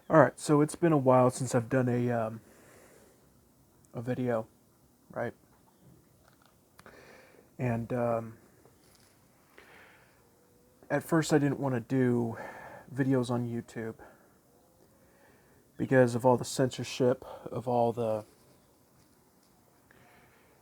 All right, so it's been a while since I've done a video, right? And at first, I didn't want to do videos on YouTube because of all the censorship, of all the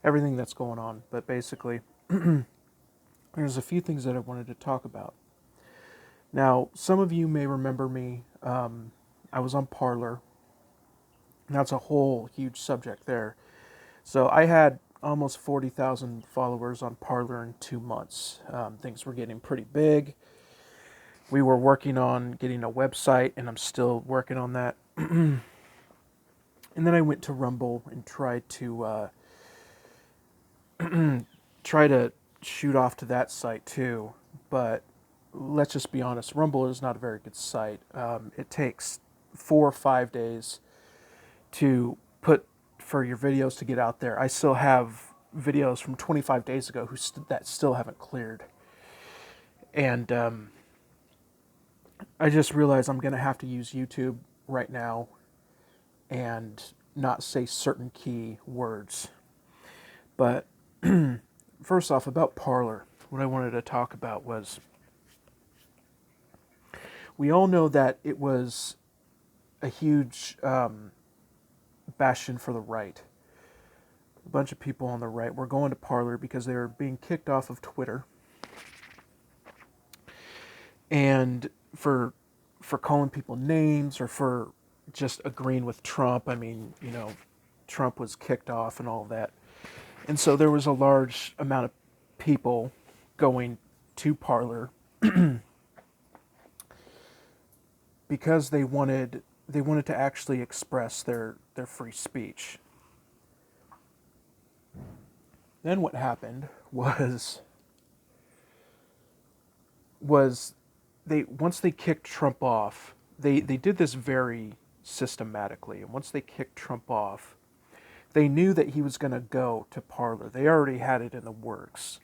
everything that's going on. But basically, there's a few things that I wanted to talk about. Now, some of you may remember me. I was on Parler. That's a whole huge subject there. So I had almost 40,000 followers on Parler in 2 months. Things were getting pretty big. We were working on getting a website, and I'm still working on that. And then I went to Rumble and try to shoot off to that site too. But let's just be honest, Rumble is not a very good site. It takes 4 or 5 days to put for your videos to get out there. I still have videos from 25 days ago that still haven't cleared. And I just realized I'm going to have to use YouTube right now and not say certain key words. But first off, about Parler, what I wanted to talk about was we all know that it was a huge bastion for the right. A bunch of people on the right were going to Parler because they were being kicked off of Twitter. And for calling people names or for just agreeing with Trump. I mean, Trump was kicked off and all that. And so there was a large amount of people going to Parler because they wanted to actually express their free speech. Then what happened was they once they kicked Trump off, they did this very systematically. And once they kicked Trump off, they knew that he was going to go to Parler. They already had it in the works.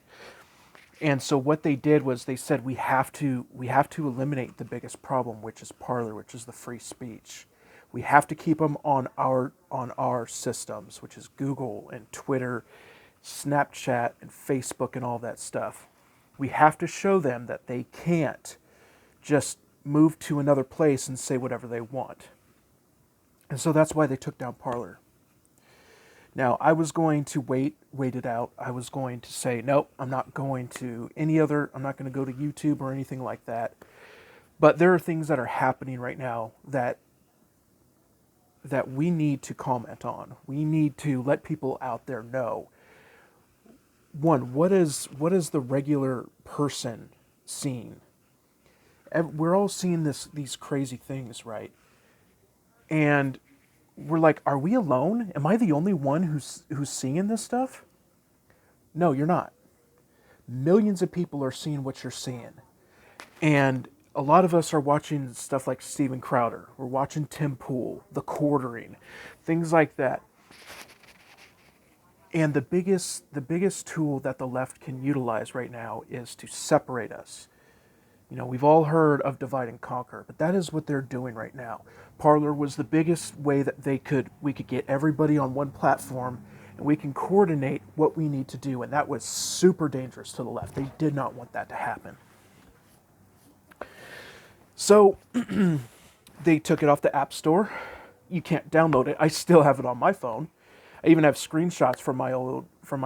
And so what they did was they said we have to eliminate the biggest problem, which is Parler, which is the free speech. We have to keep them on our systems, which is Google and Twitter, Snapchat and Facebook and all that stuff. We have to show them that they can't just move to another place and say whatever they want. And so that's why they took down Parler. Now, I was going to wait it out. I was going to say, nope, I'm not going to I'm not going to go to YouTube or anything like that. But there are things that are happening right now that we need to comment on. We need to let people out there know. One, what is the regular person seeing? We're all seeing these crazy things, right? And we're like, are we alone? Am I the only one who's seeing this stuff? No, you're not. Millions of people are seeing what you're seeing. And a lot of us are watching stuff like Steven Crowder. We're watching Tim Pool, The Quartering, things like that. And the biggest tool that the left can utilize right now is to separate us. We've all heard of divide and conquer, but that is what they're doing right now. Parler was the biggest way that we could get everybody on one platform, and we can coordinate what we need to do, and that was super dangerous to the left. They did not want that to happen. So they took it off the App Store. You can't download it. I still have it on my phone. I even have screenshots from my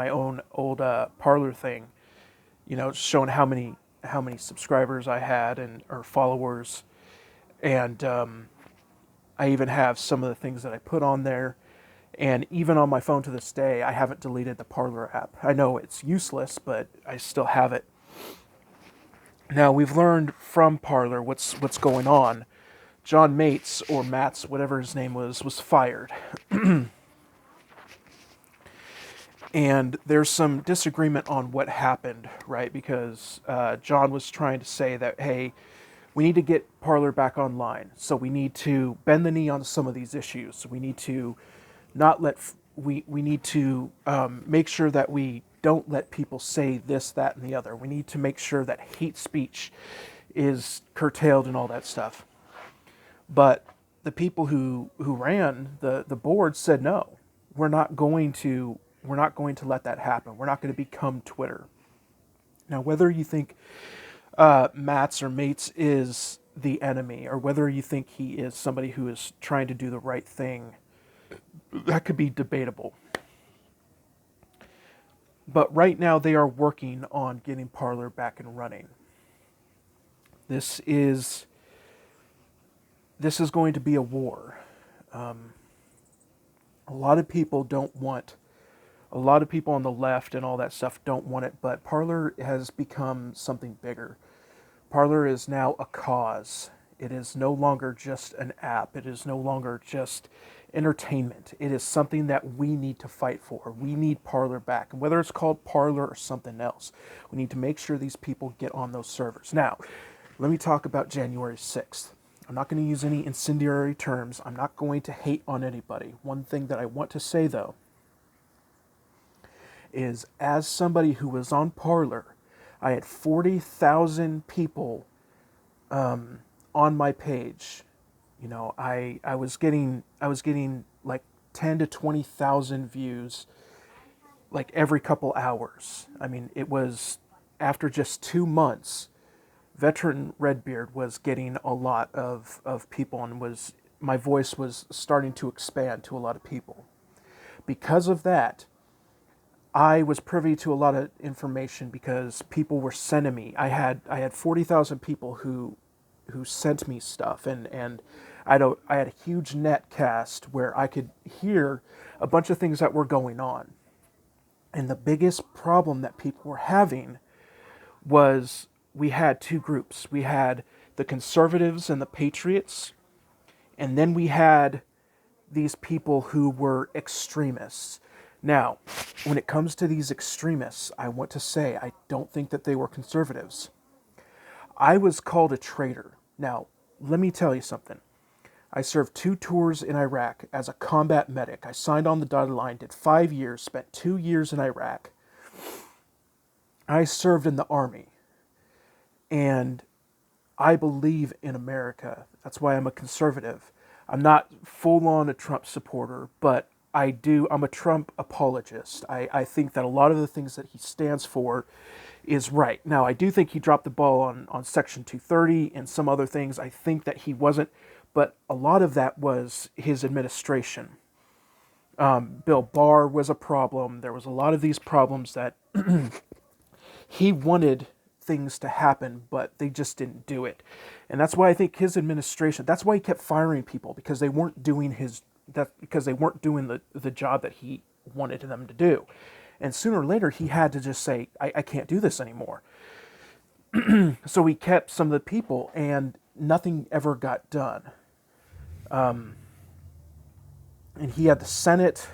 own old Parler thing, showing how many subscribers I had or followers, and I even have some of the things that I put on there. And even on my phone to this day, I haven't deleted the Parler app. I know it's useless, but I still have it. Now, we've learned from Parler what's going on. John Mates, or Matz, whatever his name was fired. And there's some disagreement on what happened, right? Because John was trying to say that, hey, we need to get Parler back online. So we need to bend the knee on some of these issues. We need to not let, we need to make sure that we don't let people say this, that, and the other. We need to make sure that hate speech is curtailed and all that stuff. But the people who ran the board said no, we're not going to let that happen. We're not going to become Twitter. Now, whether you think Mats or Mates is the enemy, or whether you think he is somebody who is trying to do the right thing, that could be debatable. But right now, they are working on getting Parler back and running. This is going to be a war. A lot of people don't want. A lot of people on the left and all that stuff don't want it, but Parler has become something bigger. Parler is now a cause. It is no longer just an app. It is no longer just entertainment. It is something that we need to fight for. We need Parler back. And whether it's called Parler or something else, we need to make sure these people get on those servers. Now, let me talk about January 6th. I'm not going to use any incendiary terms. I'm not going to hate on anybody. One thing that I want to say, though, is as somebody who was on Parler, I had 40,000 people on my page. You know, I was getting like 10 to 20,000 views like every couple hours. I mean, it was after just 2 months, Veteran Redbeard was getting a lot of people, and my voice was starting to expand to a lot of people. Because of that, I was privy to a lot of information because people were sending me. I had 40,000 people who sent me stuff, and I had a huge net cast where I could hear a bunch of things that were going on. And the biggest problem that people were having was we had two groups. We had the conservatives and the patriots, and then we had these people who were extremists. Now, when it comes to these extremists, I want to say I don't think that they were conservatives. I was called a traitor. Now, let me tell you something. I served 2 tours in Iraq as a combat medic. I signed on the dotted line, did 5 years, spent 2 years in Iraq. I served in the Army. And I believe in America. That's why I'm a conservative. I'm not full-on a Trump supporter, but I'm a Trump apologist. I think that a lot of the things that he stands for is right. Now, I do think he dropped the ball on Section 230 and some other things. I think that he wasn't, but a lot of that was his administration. Bill Barr was a problem. There was a lot of these problems that he wanted things to happen, but they just didn't do it. And that's why I think his administration, that's why he kept firing people, because they weren't doing the job that he wanted them to do. And sooner or later, he had to just say, I can't do this anymore. So he kept some of the people, and nothing ever got done. And he had the Senate.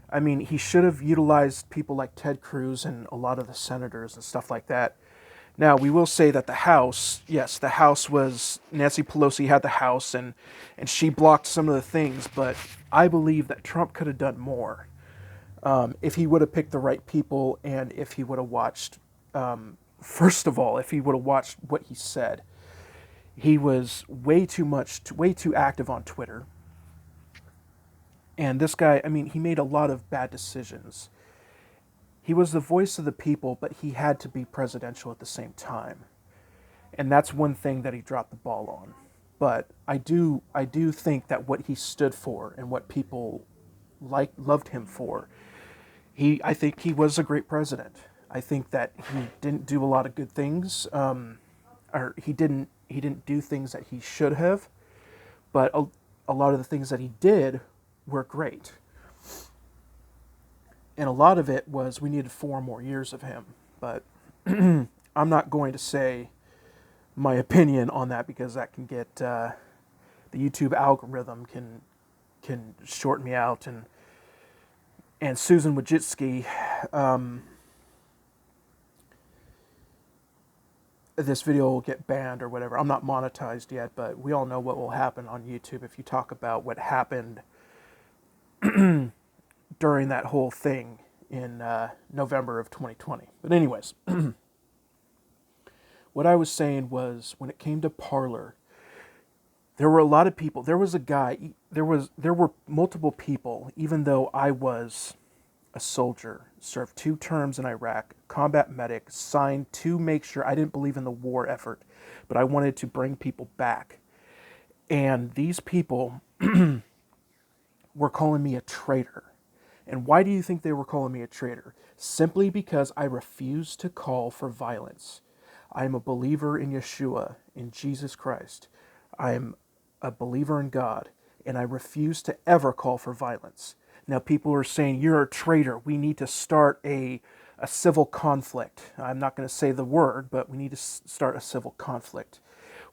I mean, he should have utilized people like Ted Cruz and a lot of the senators and stuff like that. Now, we will say that the House, yes, the House was, Nancy Pelosi had the House, and she blocked some of the things, but I believe that Trump could have done more if he would have picked the right people, and if he would have watched, first of all, if he would have watched what he said. He was way too active on Twitter. And this guy, I mean, he made a lot of bad decisions. He was the voice of the people, but he had to be presidential at the same time. And that's one thing that he dropped the ball on. But I do think that what he stood for and what people loved him for, I think he was a great president. I think that he didn't do a lot of good things, or he didn't do things that he should have, but a lot of the things that he did were great. And a lot of it was we needed 4 more years of him. But I'm not going to say my opinion on that, because that can get the YouTube algorithm can short me out, and Susan Wojcicki, this video will get banned or whatever. I'm not monetized yet, but we all know what will happen on YouTube if you talk about what happened during that whole thing in November of 2020. But anyways, what I was saying was, when it came to Parler, There were a lot of people. There was a guy, there were multiple people, even though I was a soldier, served 2 terms in Iraq, combat medic, signed to make sure I didn't believe in the war effort, but I wanted to bring people back. And these people were calling me a traitor. And why do you think they were calling me a traitor? Simply because I refused to call for violence. I am a believer in Yeshua, in Jesus Christ. I am a believer in God, and I refuse to ever call for violence. Now, people are saying, you're a traitor. We need to start a civil conflict. I'm not going to say the word, but we need to start a civil conflict.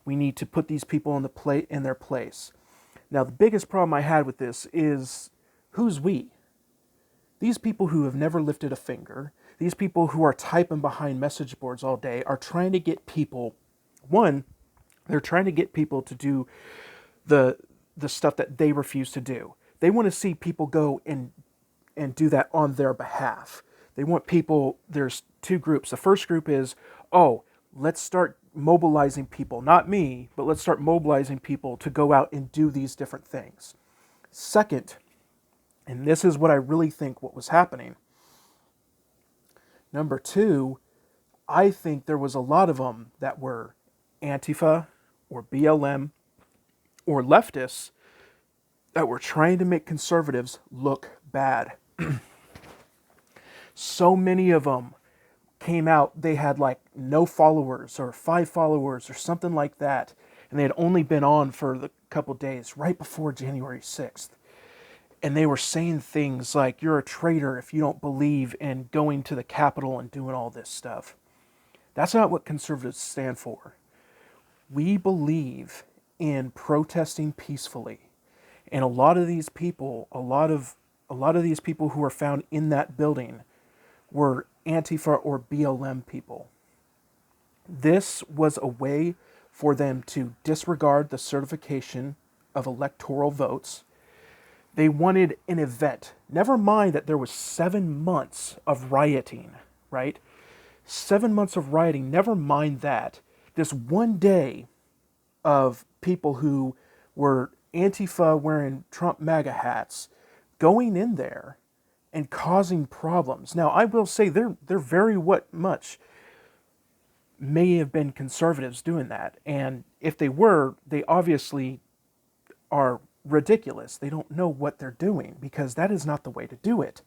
We need to put these people in their place. Now, the biggest problem I had with this is, who's we? These people who have never lifted a finger, these people who are typing behind message boards all day, are trying to get people, one, they're trying to get people to do the stuff that they refuse to do. They want to see people go and do that on their behalf. They want people, there's 2 groups. The first group is, oh, let's start mobilizing people, not me, but let's start mobilizing people to go out and do these different things. Second, and this is what I really think what was happening. Number 2, I think there was a lot of them that were Antifa or BLM or leftists that were trying to make conservatives look bad. So many of them came out, they had like no followers or 5 followers or something like that. And they had only been on for a couple days right before January 6th. And they were saying things like, you're a traitor if you don't believe in going to the Capitol and doing all this stuff. That's not what conservatives stand for. We believe in protesting peacefully. And a lot of these people, a lot of these people who were found in that building were Antifa or BLM people. This was a way for them to disregard the certification of electoral votes. They wanted an event. Never mind that there was 7 months of rioting, right? 7 months of rioting, never mind that. This one day of people who were Antifa wearing Trump MAGA hats going in there and causing problems. Now, I will say they're very much may have been conservatives doing that. And if they were, they obviously are ridiculous. They don't know what they're doing, because that is not the way to do it.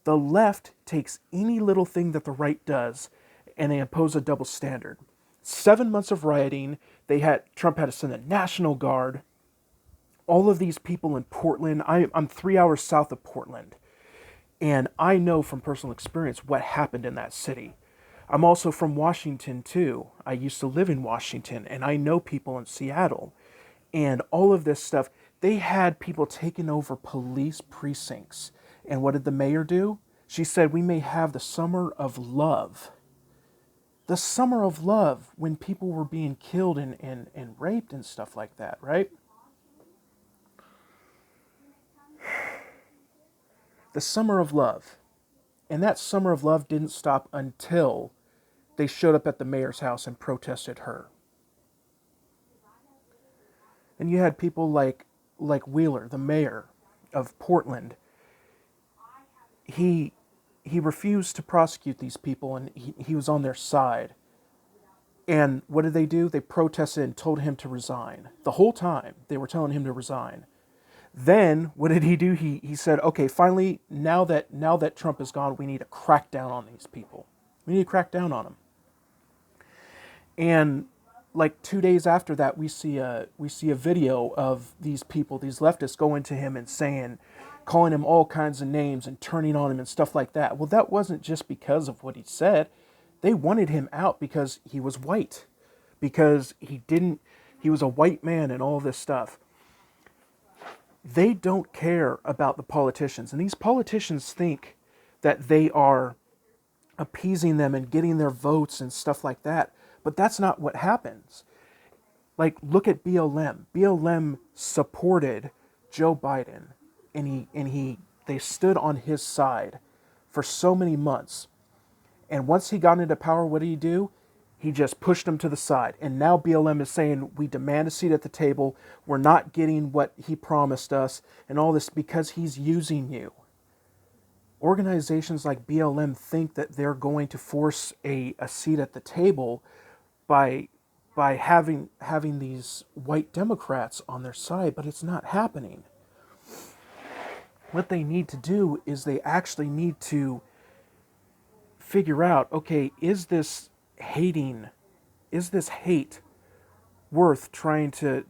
The left takes any little thing that the right does and they impose a double standard. 7 months of rioting, Trump had to send the National Guard. All of these people in Portland, I'm 3 hours south of Portland, and I know from personal experience what happened in that city. I'm also from Washington too. I used to live in Washington, and I know people in Seattle. And all of this stuff, they had people taking over police precincts. And what did the mayor do? She said, we may have the summer of love. The summer of love, when people were being killed and raped and stuff like that, right? The summer of love. And that summer of love didn't stop until they showed up at the mayor's house and protested her. And you had people like Wheeler, the mayor of Portland. He refused to prosecute these people, and he was on their side. And what did they do? They protested and told him to resign. The whole time they were telling him to resign. Then what did he do? He said, okay, finally, now that Trump is gone, we need to crack down on these people. We need to crack down on them. And like 2 days after that, we see a video of these people, these leftists, going to him and calling him all kinds of names and turning on him and stuff like that. Well, that wasn't just because of what he said. They wanted him out because he was white, because he was a white man and all this stuff. They don't care about the politicians. And these politicians think that they are appeasing them and getting their votes and stuff like that. But that's not what happens. Like, look at BLM. BLM supported Joe Biden, and they stood on his side for so many months. And once he got into power, what did he do? He just pushed him to the side. And now BLM is saying, we demand a seat at the table. We're not getting what he promised us and all this because he's using you. Organizations like BLM think that they're going to force a seat at the table by having these white Democrats on their side, but it's not happening. What they need to do is they actually need to figure out, okay, is this hate worth trying to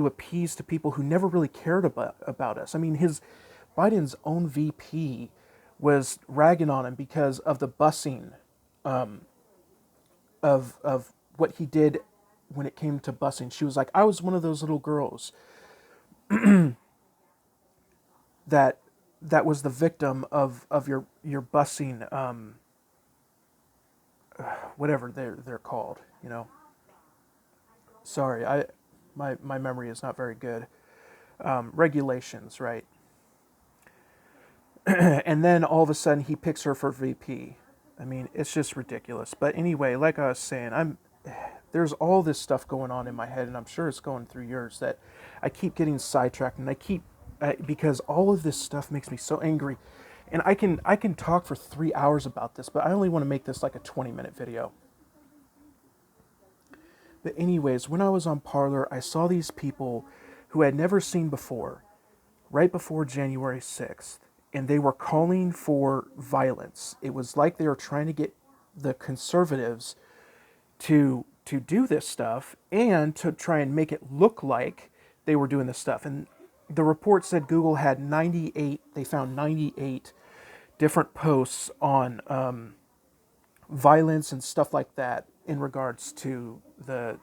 appease to people who never really cared about us? I mean, Biden's own VP was ragging on him because of the busing, of what he did when it came to busing. She was like, I was one of those little girls that was the victim of your busing, whatever they're called, you know. Sorry, my memory is not very good. Regulations, right? And then all of a sudden he picks her for VP. I mean, it's just ridiculous. But anyway, like I was saying, there's all this stuff going on in my head, and I'm sure it's going through yours, that I keep getting sidetracked, and because all of this stuff makes me so angry. And I can talk for 3 hours about this, but I only want to make this like a 20-minute video. But anyways, when I was on Parler, I saw these people who I had never seen before, right before January 6th, and they were calling for violence. It was like they were trying to get the conservatives to do this stuff and to try and make it look like they were doing this stuff. And the report said Google had they found 98 different posts on violence and stuff like that in regards to the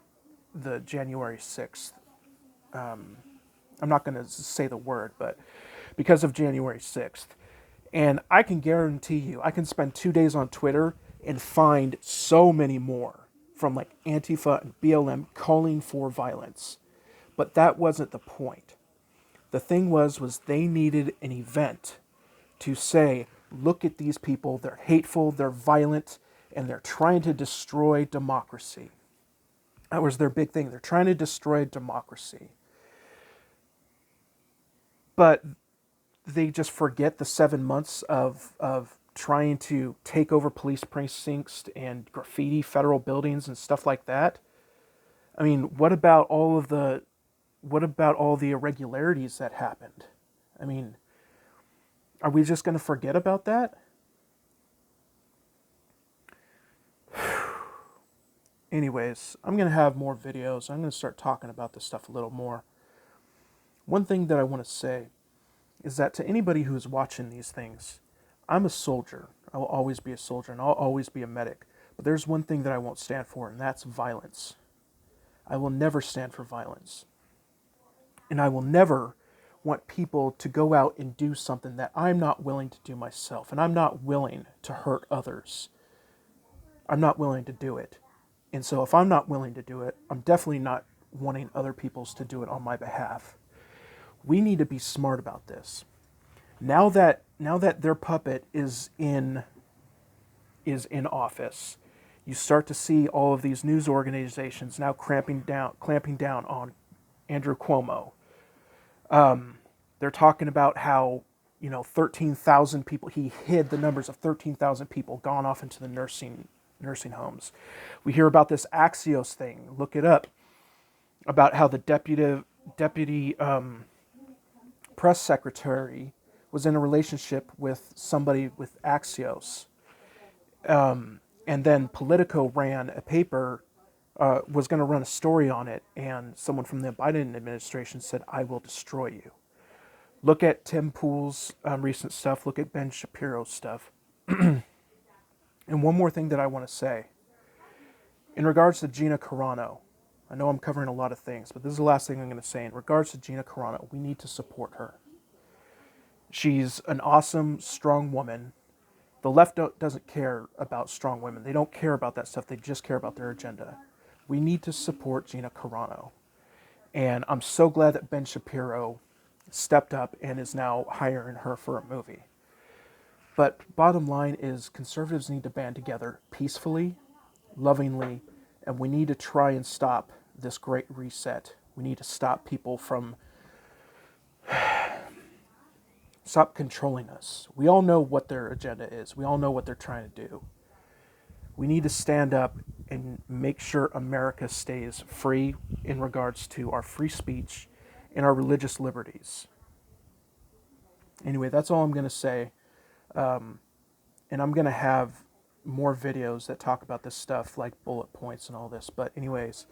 January 6th. I'm not going to say the word, but because of January 6th. And I can guarantee you, I can spend 2 days on Twitter and find so many more from like Antifa and BLM calling for violence. But that wasn't the point. The thing was they needed an event to say, look at these people, they're hateful, they're violent, and they're trying to destroy democracy. That was their big thing. They're trying to destroy democracy. But they just forget the 7 months of trying to take over police precincts and graffiti federal buildings and stuff like that. I mean, what about all the irregularities that happened? I mean, are we just going to forget about that? Anyways, I'm going to have more videos. I'm going to start talking about this stuff a little more. One thing that I want to say is that to anybody who is watching these things, I'm a soldier. I will always be a soldier, and I'll always be a medic. But there's one thing that I won't stand for, and that's violence. I will never stand for violence. And I will never want people to go out and do something that I'm not willing to do myself. And I'm not willing to hurt others. I'm not willing to do it. And so if I'm not willing to do it, I'm definitely not wanting other people's to do it on my behalf. We need to be smart about this. Now that their puppet is in office, you start to see all of these news organizations now clamping down on Andrew Cuomo. They're talking about how 13,000 people. He hid the numbers of 13,000 people gone off into the nursing homes. We hear about this Axios thing. Look it up, about how the deputy press secretary was in a relationship with somebody with Axios. And then Politico ran a paper, was going to run a story on it, and someone from the Biden administration said, I will destroy you. Look at Tim Pool's recent stuff. Look at Ben Shapiro's stuff. And one more thing that I want to say. In regards to Gina Carano, I know I'm covering a lot of things, but this is the last thing I'm going to say. In regards to Gina Carano, we need to support her. She's an awesome, strong woman. The left doesn't care about strong women. They don't care about that stuff. They just care about their agenda. We need to support Gina Carano. And I'm so glad that Ben Shapiro stepped up and is now hiring her for a movie. But bottom line is conservatives need to band together peacefully, lovingly, And we need to try and stop this great reset. We need to stop people from stop controlling us. We all know what their agenda is. We all know what they're trying to do. We need to stand up and make sure America stays free in regards to our free speech and our religious liberties. Anyway, that's all I'm going to say. And I'm going to have more videos that talk about this stuff, like bullet points and all this. But anyways,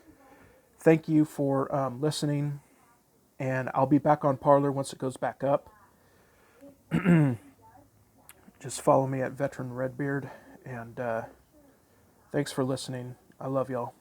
thank you for listening. And I'll be back on Parler once it goes back up. Just follow me at Veteran Redbeard. And thanks for listening. I love y'all.